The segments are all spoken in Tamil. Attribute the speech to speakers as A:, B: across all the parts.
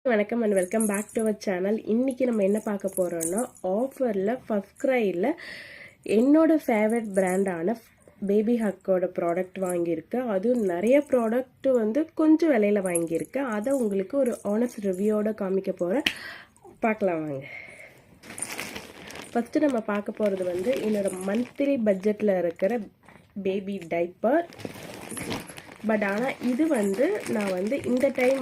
A: வணக்கம் and welcome back to our channel. இன்றைக்கி நம்ம என்ன பார்க்க போகிறோன்னா, ஆஃபரில் ஃபர்ஸ்ட் கிரையில் என்னோட ஃபேவரட் பிராண்டான பேபி ஹக்கோட ப்ராடக்ட் வாங்கியிருக்கேன். அதுவும் நிறைய ப்ராடக்ட் கொஞ்சம் விலையில் வாங்கியிருக்கேன். அதை உங்களுக்கு ஒரு ஆனஸ்ட் ரிவ்யூவோட காமிக்க போகிறேன். பார்க்கலாம் வாங்க. ஃபஸ்ட்டு நம்ம பார்க்க போகிறது என்னோட மந்த்லி பட்ஜெட்டில் இருக்கிற பேபி டைப்பர். பட் ஆனால் இது நான் இந்த டைம்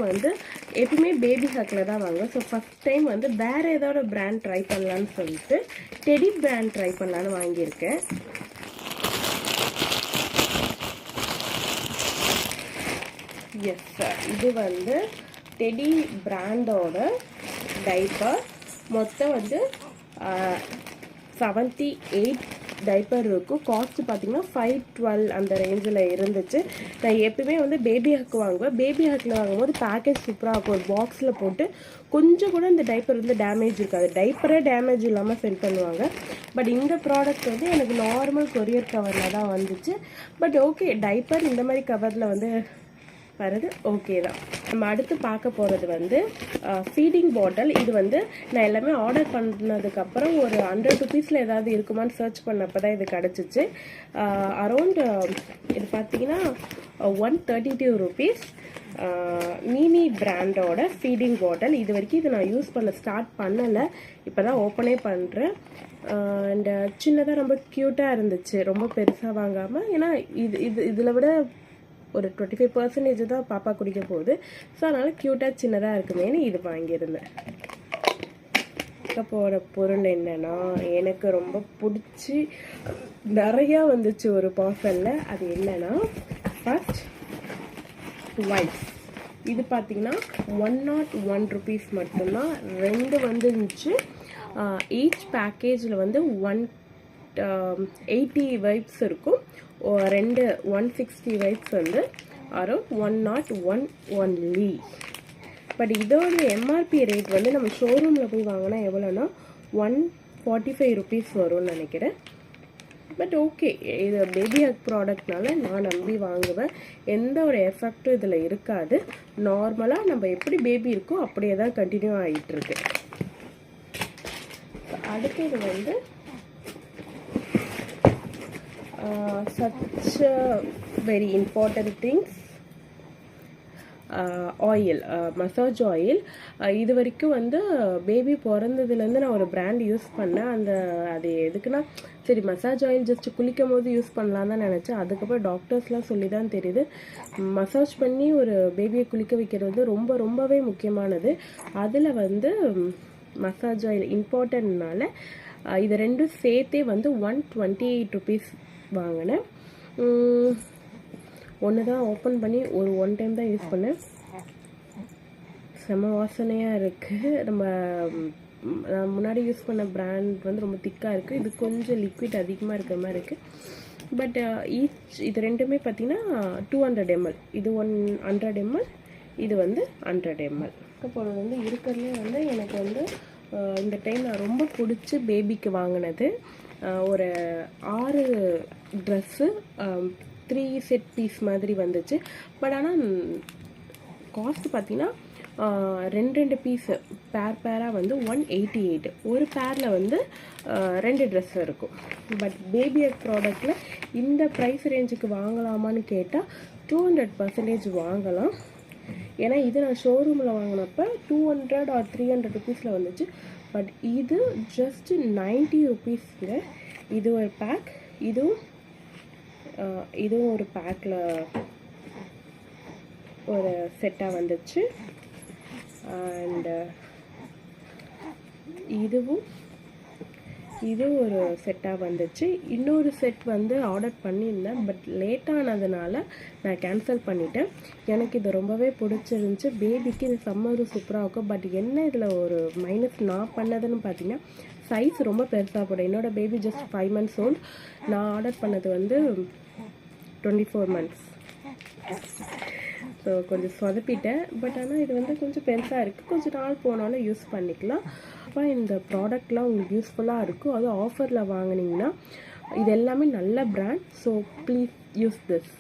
A: எப்பவுமே பேபி ஹக்கில் தான் வாங்குவேன். ஸோ ஃபஸ்ட் டைம் வேறு ஏதோட பிராண்ட் ட்ரை பண்ணலான்னு சொல்லிட்டு டெடி பிராண்ட் ட்ரை பண்ணலான்னு வாங்கியிருக்கேன். எஸ் சார், இது டெடி பிராண்டோட டைப்பர். மொத்தம் 78 டைப்பர் இருக்கும். காஸ்ட் பார்த்தீங்கன்னா 512 அந்த ரேஞ்சில் இருந்துச்சு. நான் எப்பவுமே பேபி ஹக் வாங்குவேன். பேபி ஹக்கில் வாங்கும்போது பேக்கேஜ் சூப்பராக இருக்கும். ஒரு பாக்ஸில் போட்டு கொஞ்சம் கூட இந்த டைப்பர் டேமேஜ் இருக்காது. டைப்பரே டேமேஜ் இல்லாமல் சென்ட் பண்ணுவாங்க. பட் இந்த ப்ராடக்ட் எனக்கு நார்மல் கொரியர் கவரில் தான் வந்துச்சு. பட் ஓகே, டைப்பர் இந்த மாதிரி கவரில் வருது, ஓகே தான். நம்ம அடுத்து பார்க்க போகிறது ஃபீடிங் பாட்டில். இது நான் எல்லாமே ஆர்டர் பண்ணதுக்கப்புறம் ஒரு 100 ருபீஸில் ஏதாவது இருக்குமான்னு சர்ச் பண்ணப்போ தான் இது கிடச்சிச்சு. அரௌண்ட் இது பார்த்தீங்கன்னா 132 ருபீஸ். மினி பிராண்டோட ஃபீடிங் பாட்டில். இது வரைக்கும் இது நான் யூஸ் பண்ண ஸ்டார்ட் பண்ணலை, இப்போ தான் ஓப்பனே பண்ணுறேன். அண்ட் சின்னதாக ரொம்ப க்யூட்டாக இருந்துச்சு, ரொம்ப பெருசாக வாங்காமல். ஏன்னா இதில் விட ஒரு 25% தான் பாப்பா குடிக்க போகுது. ஸோ அதனால் க்யூட்டாக சின்னதாக இருக்குமேனு இது வாங்கியிருந்தேன். போகிற பொருள் என்னென்னா, எனக்கு ரொம்ப பிடிச்சி நிறையா வந்துச்சு ஒரு பார்சலில். அது என்னென்னா, ஃபர்ஸ்ட் வைப்ஸ். இது பார்த்தீங்கன்னா 101 ருபீஸ் மட்டும்தான். 2 வந்துருந்துச்சு. ஈச் பேக்கேஜில் 180 வைப்ஸ் இருக்கும். 160 வைப்ஸ் அரௌண்ட் 101 ஒன்லி. பட் இதோட எம்ஆர்பி ரேட் நம்ம ஷோரூமில் போய் வாங்கினா எவ்வளோனா 145 ருபீஸ் வரும்னு நினைக்கிறேன். பட் ஓகே, இது பேபி ஹக் ப்ராடக்ட்னால நான் நம்பி வாங்குவேன். எந்த ஒரு எஃபெக்டும் இதில் இருக்காது. நார்மலாக நம்ம எப்படி பேபி இருக்கோ அப்படியே தான் கண்டினியூ ஆகிட்டுருக்கு. அடுத்தது such a very important things, oil, massage oil. இது வரைக்கும் பேபி பிறந்ததுலேருந்து நான் ஒரு பிராண்ட் யூஸ் பண்ணேன். அது எதுக்குன்னா, சரி மசாஜ் ஆயில் ஜஸ்ட் குளிக்கும் போது யூஸ் பண்ணலாம் தான் நினச்சேன். அதுக்கப்புறம் டாக்டர்ஸ்லாம் சொல்லி தான் தெரியுது, மசாஜ் பண்ணி ஒரு பேபியை குளிக்க வைக்கிறது ரொம்பவே முக்கியமானது. அதில் மசாஜ் ஆயில் இம்பார்ட்டன்ட்னால இது ரெண்டும் சேர்த்தே 128 ருபீஸ் வாங்கினேன். ஒன்று தான் ஓப்பன் பண்ணி ஒன் டைம் தான் யூஸ் பண்ணேன். செம வாசனையாக இருக்குது. நான் முன்னாடி யூஸ் பண்ண பிராண்ட் ரொம்ப திக்காக இருக்குது. இது கொஞ்சம் லிக்விட் அதிகமாக இருக்கிற மாதிரி இருக்குது. பட் இது ரெண்டுமே பார்த்தீங்கன்னா 200 ml. இது 100 ml, இது 100 ml. அப்போது இருக்கிறதுலே எனக்கு இந்த டைம் நான் ரொம்ப பிடிச்சி பேபிக்கு வாங்கினது ஒரு 6 ட்ரெஸ்ஸு, 3 செட் பீஸ் மாதிரி வந்துச்சு. பட் ஆனால் காஸ்ட் பார்த்தீங்கன்னா 2 பீஸு பேராக 188. ஒரு பேரில் 2 ட்ரெஸ் இருக்கும். பட் பேபி ஹக் ப்ராடக்டில் இந்த ப்ரைஸ் ரேஞ்சுக்கு வாங்கலாமான்னு கேட்டால் 200% வாங்கலாம். ஏன்னா இது நான் ஷோரூமில் வாங்கினப்போ 200 or 300 ருபீஸில் வந்துச்சு. பட் இது ஜஸ்ட் 90 ருபீஸ்ங்க. இது ஒரு பேக், இதுவும் ஒரு பேக்கில் ஒரு செட்டாக வந்துச்சு. அண்ட் இது ஒரு செட்டாக வந்துச்சு. இன்னொரு செட் ஆர்டர் பண்ணியிருந்தேன். பட் லேட்டானதுனால நான் கேன்சல் பண்ணிட்டேன். எனக்கு இது ரொம்பவே பிடிச்சிருந்துச்சி. பேபிக்கு இது சம்மரும் சூப்பராக இருக்கும். பட் என்ன இதில் ஒரு மைனஸ் நான் பண்ணதுன்னு பார்த்தீங்கன்னா, சைஸ் ரொம்ப பெருசாக போடும். என்னோட பேபி ஜஸ்ட் 5 months ஓல்ட். நான் ஆர்டர் பண்ணது 24 months. ஸோ கொஞ்சம் சொதப்பிட்டேன். பட் ஆனால் இது கொஞ்சம் பெருசாக இருக்குது. கொஞ்சம் நாள் போனாலும் யூஸ் பண்ணிக்கலாம். அப்போ இந்த ப்ராடக்ட்லாம் உங்களுக்கு யூஸ்ஃபுல்லாக இருக்கும். அதுவும் ஆஃபரில் வாங்கினீங்கன்னா இது எல்லாமே நல்ல brand. So please use this.